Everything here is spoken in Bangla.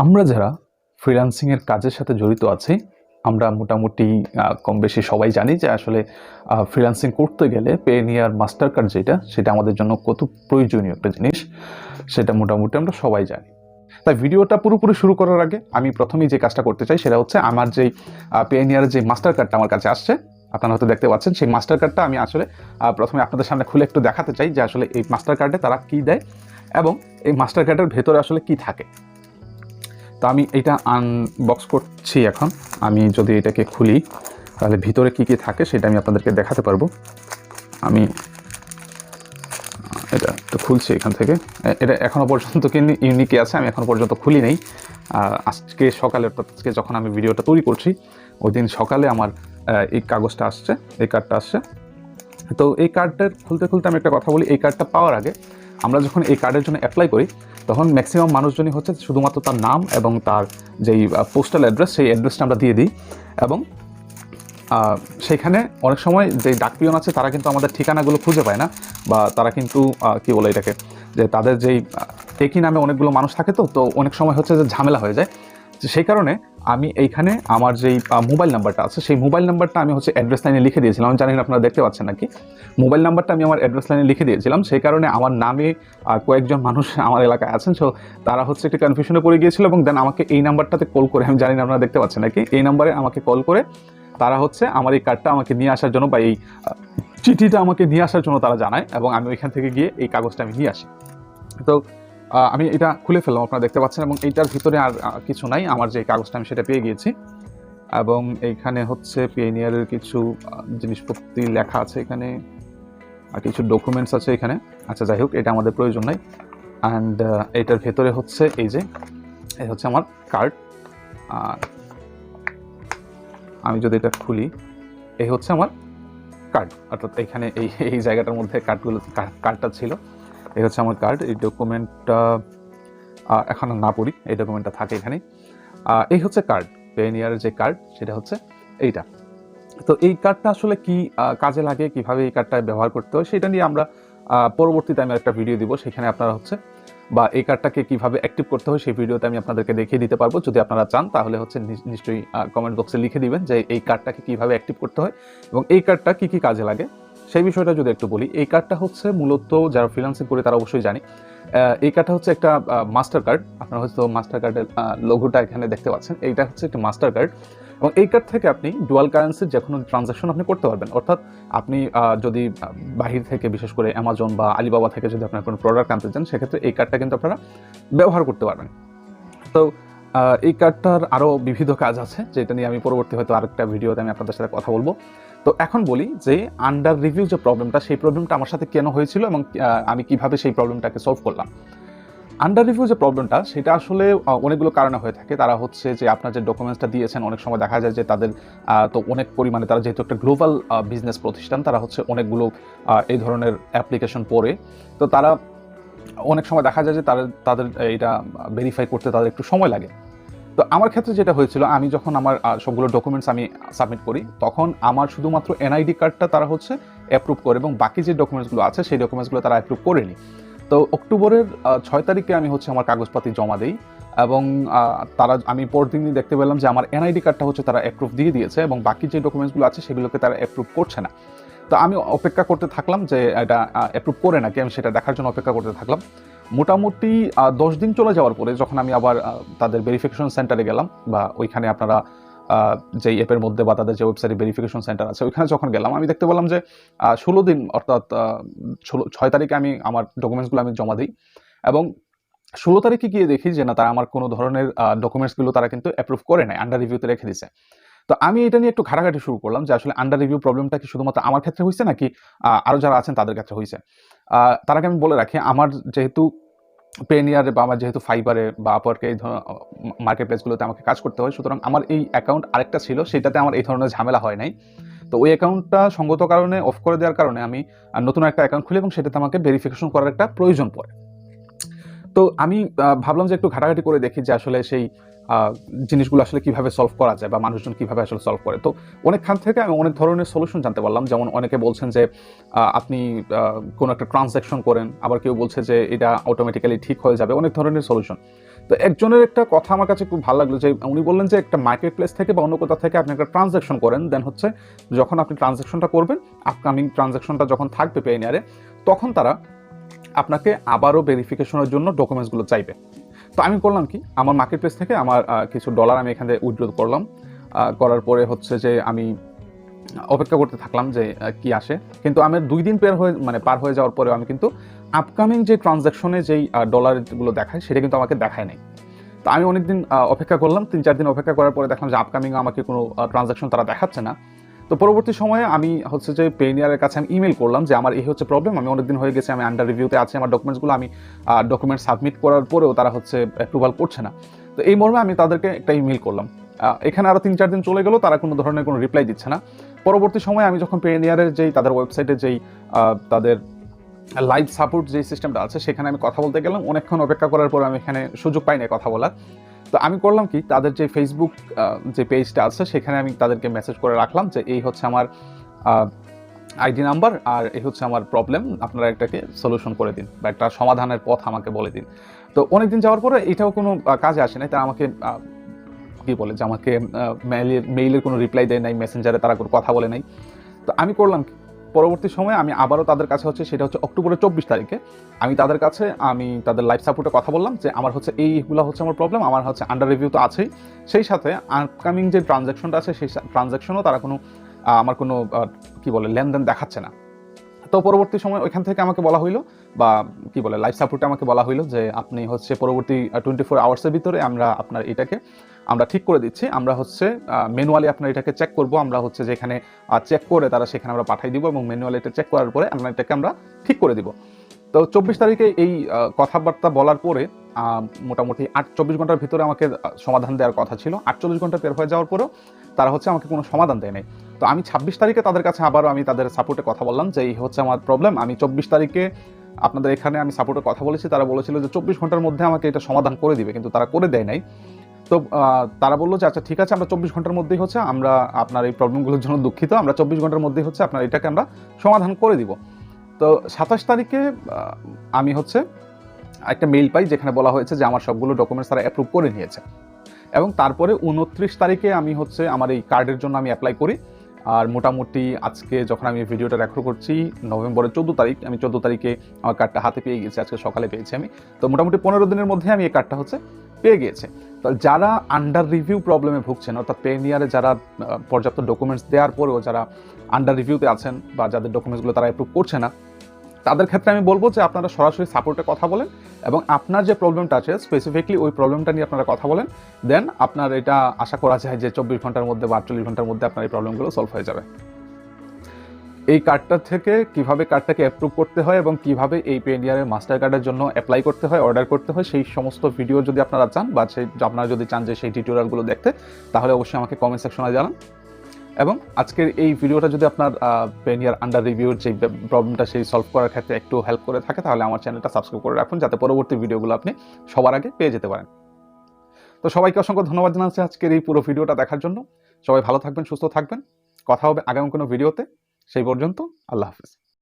আমরা যারা ফ্রিল্যান্সিংয়ের কাজের সাথে জড়িত আছি, আমরা মোটামুটি কম বেশি সবাই জানি যে আসলে ফ্রিল্যান্সিং করতে গেলে পেনিয়ার মাস্টার কার্ড সেটা আমাদের জন্য কত প্রয়োজনীয় একটা জিনিস, সেটা মোটামুটি আমরা সবাই জানি। তাই ভিডিওটা পুরোপুরি শুরু করার আগে আমি প্রথমেই যে কাজটা করতে চাই সেটা হচ্ছে আমার যেই পেনিয়ারের যে মাস্টার কার্ডটা আমার কাছে আসছে, আপনারা হয়তো দেখতে পাচ্ছেন, সেই মাস্টার কার্ডটা আমি আসলে প্রথমে আপনাদের সামনে খুলে একটু দেখাতে চাই যে আসলে এই মাস্টার কার্ডে তারা কী দেয় এবং এই মাস্টার কার্ডের ভেতরে আসলে কী থাকে। তো আমি এটা আনবক্স করছি এখন। আমি যদি এটাকে খুলি তাহলে ভিতরে কী কী থাকে সেটা আমি আপনাদেরকে দেখাতে পারবো। আমি এটা তো খুলছি এখান থেকে। এটা এখনও পর্যন্ত ইউনিকে আছে, আমি এখনও পর্যন্ত খুলি নেই। আজকে সকালে, আজকে যখন আমি ভিডিওটা তৈরি করছি ওই দিন সকালে আমার এই কাগজটা আসছে, এই কার্ডটা আসছে। তো এই কার্ডটা খুলতে খুলতে আমি একটা কথা বলি, এই কার্ডটা পাওয়ার আগে আমরা যখন এই কার্ডের জন্য অ্যাপ্লাই করি তখন ম্যাক্সিমাম মানুষজনই হচ্ছে শুধুমাত্র তার নাম এবং তার যেই পোস্টাল অ্যাড্রেস, সেই অ্যাড্রেসটা আমরা দিয়ে দিই এবং সেখানে অনেক সময় যে ডাকপিয়ন আছে তারা কিন্তু আমাদের ঠিকানাগুলো খুঁজে পায় না, বা তারা কিন্তু কী বলে এটাকে, যে তাদের যেই একই নামে অনেকগুলো মানুষ থাকে, তো অনেক সময় হচ্ছে যে ঝামেলা হয়ে যায়। সেই কারণে আমি এইখানে আমার যেই মোবাইল নাম্বারটা আছে সেই মোবাইল নাম্বারটা আমি হচ্ছে অ্যাড্রেস লাইনে লিখে দিয়েছিলাম। আমি জানি না আপনারা দেখতে পাচ্ছেন নাকি, মোবাইল নাম্বারটা আমি আমার অ্যাড্রেস লাইনে লিখে দিয়েছিলাম। সেই কারণে আমার নামে কয়েকজন মানুষ আমার এলাকায় আছেন, সো তারা হচ্ছে একটু কনফিউশনে পড়ে গিয়েছিল এবং দেন আমাকে এই নাম্বারটাতে কল করে, আমি জানি না আপনারা দেখতে পাচ্ছেন নাকি, এই নাম্বারে আমাকে কল করে তারা হচ্ছে আমার এই কার্ডটা আমাকে নিয়ে আসার জন্য বা এই চিঠিটা আমাকে নিয়ে আসার জন্য তারা জানায় এবং আমি ওইখান থেকে গিয়ে এই কাগজটা আমি নিয়ে আসি। তো আমি এটা খুলে ফেললাম, আপনারা দেখতে পাচ্ছেন, এবং এইটার ভিতরে আর কিছু নাই, আমার যে কাগজটা আমি সেটা পেয়ে গিয়েছি এবং এইখানে হচ্ছে পেনিয়ারের কিছু জিনিসপত্র লেখা আছে, এখানে আর কিছু ডকুমেন্টস আছে এখানে। আচ্ছা, যাই হোক, এটা আমাদের প্রয়োজন নাই। অ্যান্ড এটার ভেতরে হচ্ছে এই যে এই হচ্ছে আমার কার্ড। আমি যদি এটা খুলি, এই হচ্ছে আমার কার্ড, অর্থাৎ এখানে এই জায়গাটার মধ্যে কার্ডটা ছিল। এই হচ্ছে আমার কার্ড। এই ডকুমেন্টটা এখন না পড়ি, এই ডকুমেন্টটা থাকে এখানে। এই হচ্ছে কার্ড, পেনিয়ারের যে কার্ড সেটা হচ্ছে এইটা। তো এই কার্ডটা আসলে কি কাজে লাগে, কিভাবে এই কার্ডটা ব্যবহার করতে হয় সেটা নিয়ে আমরা পরবর্তীতে আমি একটা ভিডিও দিব, সেখানে আপনারা হচ্ছে বা এই কার্ডটাকে কিভাবে অ্যাক্টিভ করতে হয় সেই ভিডিওতে আমি আপনাদেরকে দেখিয়ে দিতে পারবো। যদি আপনারা চান তাহলে হচ্ছে নিশ্চয়ই কমেন্ট বক্সে লিখে দিবেন যে এই কার্ডটাকে কিভাবে অ্যাক্টিভ করতে হয় এবং এই কার্ডটা কি কি কাজে লাগে সেই বিষয়টা যদি একটু বলি। এই কার্ডটা হচ্ছে মূলত যারা ফ্রিল্যান্সিং করে তারা অবশ্যই জানি, এই কার্ডটা হচ্ছে একটা মাস্টার কার্ড। আপনারা হয়তো মাস্টার কার্ডের লোগোটা এখানে দেখতে পাচ্ছেন, এইটা হচ্ছে একটা মাস্টার কার্ড এবং এই কার্ড থেকে আপনি ডুয়াল কারেন্সির যে কোনো ট্রানজ্যাকশন আপনি করতে পারবেন। অর্থাৎ আপনি যদি বাহির থেকে, বিশেষ করে অ্যামাজন বা আলিবাবা থেকে যদি আপনার কোনো প্রোডাক্ট আনতে চান, সেক্ষেত্রে এই কার্ডটা কিন্তু আপনারা ব্যবহার করতে পারবেন। তো এই কার্ডটার আরও বিবিধ কাজ আছে, যেটা নিয়ে আমি পরবর্তী হয়তো আরেকটা ভিডিওতে আমি আপনাদের সাথে কথা বলবো। তো এখন বলি যে আন্ডার রিভিউ যে প্রবলেমটা, সেই প্রবলেমটা আমার সাথে কেন হয়েছিল এবং আমি কিভাবে সেই প্রবলেমটাকে সলভ করলাম। আন্ডার রিভিউ যে প্রবলেমটা, সেটা আসলে অনেকগুলো কারণে হয়ে থাকে। তারা হচ্ছে যে আপনার যে ডকুমেন্টসটা দিয়েছেন, অনেক সময় দেখা যায় যে তাদের তো অনেক পরিমাণে, তারা যেহেতু একটা গ্লোবাল বিজনেস প্রতিষ্ঠান, তারা হচ্ছে অনেকগুলো এই ধরনের অ্যাপ্লিকেশন পড়ে, তো তারা অনেক সময় দেখা যায় যে তাদের এটা ভেরিফাই করতে তাদের একটু সময় লাগে। তো আমার ক্ষেত্রে যেটা হয়েছিল, আমি যখন আমার সবগুলো ডকুমেন্টস আমি সাবমিট করি, তখন আমার শুধুমাত্র এনআইডি কার্ডটা তারা হচ্ছে অ্যাপ্রুভ করে এবং বাকি যে ডকুমেন্টসগুলো আছে সেই ডকুমেন্টসগুলো তারা অ্যাপ্রুভ করেনি। তো অক্টোবরের 6 তারিখে আমি হচ্ছে আমার কাগজপাতি জমা দিই এবং আমি পরদিনই দেখতে পেলাম যে আমার এনআইডি কার্ডটা হচ্ছে তারা অ্যাপ্রুভ দিয়ে দিয়েছে এবং বাকি যে ডকুমেন্টসগুলো আছে সেগুলোকে তারা অ্যাপ্রুভ করছে না। তো আমি অপেক্ষা করতে থাকলাম যে এটা অ্যাপ্রুভ করে নাকি, আমি সেটা দেখার জন্য অপেক্ষা করতে থাকলাম। মোটামুটি 10 দিন চলে যাওয়ার পরে যখন আমি আবার তাদের ভেরিফিকেশন সেন্টারে গেলাম, বা ওইখানে আপনারা যেই অ্যাপের মধ্যে বা তাদের যে ওয়েবসাইটে ভেরিফিকেশন সেন্টার আছে ওইখানে যখন গেলাম, আমি দেখতে পেলাম যে 16 দিন, অর্থাৎ 6 তারিখে আমি আমার ডকুমেন্টসগুলো আমি জমা দিই এবং 16 তারিখে গিয়ে দেখি যে না, তারা আমার কোনো ধরনের ডকুমেন্টসগুলো তারা কিন্তু অ্যাপ্রুভ করে নাই, আন্ডার রিভিউতে রেখে দিছে। তো আমি এটা নিয়ে একটু ঘাটাঘাটি শুরু করলাম যে আসলে আন্ডার রিভিউ প্রবলেমটা কি শুধুমাত্র আমার ক্ষেত্রে হয়েছে নাকি আরও যারা আছেন তাদের ক্ষেত্রে হয়েছে। তার আগে আমি বলে রাখি, আমার যেহেতু পেনিয়ারে বা আমার যেহেতু ফাইবারে বা আপওয়ার্কে এই ধরনের মার্কেট প্লেসগুলোতে আমাকে কাজ করতে হয়, সুতরাং আমার এই অ্যাকাউন্ট আরেকটা ছিল, সেটাতে আমার এই ধরনের ঝামেলা হয় নাই। তো ওই অ্যাকাউন্টটা সঙ্গত কারণে অফ করে দেওয়ার কারণে আমি নতুন একটা অ্যাকাউন্ট খুলি এবং সেটাতে আমাকে ভেরিফিকেশন করার একটা প্রয়োজন পড়ে। তো আমি ভাবলাম যে একটু ঘাটাঘাটি করে দেখি যে আসলে সেই জিনিসগুলো আসলে কিভাবে সলভ করা যায় বা মানুষজন কিভাবে আসলে সলভ করে। তো অনেকখান থেকে আমি অনেক ধরনের সলিউশন জানতে পারলাম। যেমন অনেকে বলছেন যে আপনি কোনো একটা ট্রানজ্যাকশন করেন, আবার কেউ বলছে যে এটা অটোমেটিক্যালি ঠিক হয়ে যাবে, অনেক ধরনের সলিউশন। তো তো একজনের একটা কথা আমার কাছে খুব ভালো লাগলো, যে উনি বললেন যে একটা মার্কেট প্লেস থেকে বা অন্য কোথা থেকে আপনি একটা ট্রানজ্যাকশন করেন, দেন হচ্ছে যখন আপনি ট্রানজ্যাকশনটা করবেন, আপকামিং ট্রানজ্যাকশনটা যখন থাকবে পেনিয়ারে, তখন তারা আপনাকে আবারও ভেরিফিকেশনের জন্য ডকুমেন্টসগুলো চাইবে। তো আমি করলাম কি, আমার মার্কেট প্লেস থেকে আমার কিছু ডলার আমি এখানে উইথড্র করলাম। করার পরে হচ্ছে যে আমি অপেক্ষা করতে থাকলাম যে কি আসে। কিন্তু আমি 2 দিন পার হয়ে যাওয়ার পরেও আমি কিন্তু আপকামিং যে ট্রানজ্যাকশনে যেই ডলারগুলো দেখায় সেটা কিন্তু আমাকে দেখায় নাই। তো আমি অনেকদিন অপেক্ষা করলাম, 3-4 দিন অপেক্ষা করার পরে দেখলাম যে আপকামিং আমাকে কোনো ট্রানজ্যাকশন তারা দেখাচ্ছে না। তো পরবর্তী সময়ে আমি হচ্ছে যে পেনিয়ারের কাছে আমি ইমেল করলাম যে আমার এই হচ্ছে প্রবলেম, আমি অনেকদিন হয়ে গেছে, আমি আন্ডার রিভিউতে আছি, আমার ডকুমেন্টসগুলো আমি ডকুমেন্ট সাবমিট করার পরেও তারা হচ্ছে অ্যাপ্রুভাল করছে না। তো এই মর্মে আমি তাদেরকে একটা ইমেল করলাম। এখানে আরও 3-4 দিন চলে গেল, তারা কোনো ধরনের কোনো রিপ্লাই দিচ্ছে না। পরবর্তী সময়ে আমি যখন পেনিয়ারের যেই তাদের ওয়েবসাইটে যেই তাদের লাইভ সাপোর্ট যে সিস্টেমটা আছে সেখানে আমি কথা বলতে গেলাম, অনেকক্ষণ অপেক্ষা করার পর আমি এখানে সুযোগ পাই না কথা বলার। তো আমি করলাম কি, তাদের যে ফেসবুক যে পেজটা আছে সেখানে আমি তাদেরকে মেসেজ করে রাখলাম যে এই হচ্ছে আমার আইডি নাম্বার আর এই হচ্ছে আমার প্রবলেম, আপনারা এটাকে সলিউশন করে দিন বা একটা সমাধানের পথ আমাকে বলে দিন। তো অনেকদিন যাওয়ার পরে এটাও কোনো কাজে আসে নাই, তারা আমাকে কি বলে যে আমাকে মেইলের কোনো রিপ্লাই দেয় নাই, মেসেঞ্জারে তারা কোনো কথা বলে নাই। তো আমি করলাম কি, পরবর্তী সময়ে আমি আবারও তাদের কাছে হচ্ছে, সেটা হচ্ছে অক্টোবরের 24 তারিখে আমি তাদের কাছে তাদের লাইভ সাপোর্টে কথা বললাম যে আমার হচ্ছে এইগুলো হচ্ছে আমার প্রবলেম, আমার হচ্ছে আন্ডার রিভিউ তো আছেই, সেই সাথে আপকামিং যে ট্রানজ্যাকশনটা আছে সেই ট্রানজ্যাকশনও তারা কোনো আমার কোনো কি বলে লেনদেন দেখাচ্ছে না। তো পরবর্তী সময় ওইখান থেকে আমাকে বলা হইলো, বা কি বলে লাইভ সাপোর্টে আমাকে বলা হইলো যে আপনি হচ্ছে পরবর্তী 24 আওয়ার্সের ভিতরে আমরা আপনার এটাকে আমরা ঠিক করে দিচ্ছি, আমরা হচ্ছে ম্যানুয়ালি আপনার এটাকে চেক করব, আমরা হচ্ছে যেখানে চেক করে তারা সেখানে আমরা পাঠাই দিব এবং ম্যানুয়ালি এটা চেক করার পরে আমরা এটাকে আমরা ঠিক করে দিব। তো 24 তারিখে এই কথাবার্তা বলার পরে মোটামুটি 24 ঘন্টার ভিতরে আমাকে সমাধান দেওয়ার কথা ছিল। 48 ঘন্টা পের হয়ে যাওয়ার পরেও তারা হচ্ছে আমাকে কোনো সমাধান দেয় নাই। তো আমি 26 তারিখে তাদের কাছে আবারও আমি তাদের সাপোর্টে কথা বললাম যে এই হচ্ছে আমার প্রবলেম, আমি 24 তারিখে আপনাদের এখানে আমি সাপোর্টে কথা বলেছি, তারা বলেছিল যে 24 ঘন্টার মধ্যে আমাকে এটা সমাধান করে দিবে, কিন্তু তারা করে দেয় নাই। তো তারা বললো যে আচ্ছা ঠিক আছে, আমরা 24 ঘন্টার মধ্যেই হচ্ছে আমরা আপনার এই প্রবলেমগুলোর জন্য দুঃখিত, আমরা 24 ঘন্টার মধ্যেই হচ্ছে আপনার এটাকে আমরা সমাধান করে দিব। তো 27 তারিখে আমি হচ্ছে একটা মেইল পাই যেখানে বলা হয়েছে যে আমার সবগুলো ডকুমেন্টস তারা অ্যাপ্রুভ করে নিয়েছে, এবং তারপরে 29 তারিখে আমি হচ্ছে আমার এই কার্ডের জন্য আমি অ্যাপ্লাই করি। আর মোটামুটি আজকে যখন আমি ভিডিওটা রেকর্ড করছি নভেম্বরের 14 তারিখ, আমি 14 তারিখে আমার কার্ডটা হাতে পেয়ে গেছি, আজকে সকালে পেয়েছি আমি। তো মোটামুটি 15 দিনের মধ্যে আমি এই কার্ডটা হচ্ছে পেয়ে গিয়েছে। তো যারা আন্ডার রিভিউ প্রবলেমে ভুগছেন, অর্থাৎ পেনিয়ারে যারা পর্যাপ্ত ডকুমেন্টস দেওয়ার পরেও যারা আন্ডার রিভিউতে আছেন বা যাদের ডকুমেন্টসগুলো তারা অ্যাপ্রুভ করছে না, তাদের ক্ষেত্রে আমি বলবো যে আপনারা সরাসরি সাপোর্টে কথা বলেন এবং আপনার যে প্রবলেমটা আছে স্পেসিফিকলি ওই প্রবলেমটা নিয়ে আপনারা কথা বলেন, দেন আপনার এটা আশা করা যায় যে 24 ঘন্টার মধ্যে বা 48 ঘন্টার মধ্যে আপনার এই প্রবলেমগুলো সলভ হয়ে যাবে। এই কার্ডটা থেকে কিভাবে কার্ডটাকে অ্যাপ্রুভ করতে হয় এবং কিভাবে এই পেনিয়ারের মাস্টার কার্ডের জন্য অ্যাপ্লাই করতে হয়, অর্ডার করতে হয়, সেই সমস্ত ভিডিও যদি আপনারা চান বা আপনারা যদি চান যে সেই টিউটোরিয়ালগুলো দেখতে, তাহলে অবশ্যই আমাকে কমেন্ট সেকশনে জানান। এবং আজকের এই ভিডিওটা যদি আপনার পেনিয়ার আন্ডার রিভিউর যে প্রবলেমটা সেই সলভ করার ক্ষেত্রে একটু হেল্প করে থাকে, তাহলে আমার চ্যানেলটা সাবস্ক্রাইব করে রাখুন যাতে পরবর্তী ভিডিওগুলো আপনি সবার আগে পেয়ে যেতে পারেন। তো সবাইকে অসংখ্য ধন্যবাদ জানাচ্ছি আজকের এই পুরো ভিডিওটা দেখার জন্য। সবাই ভালো থাকবেন, সুস্থ থাকবেন। কথা হবে আগামী কোনো ভিডিওতে। সেই পর্যন্ত আল্লাহ হাফিজ।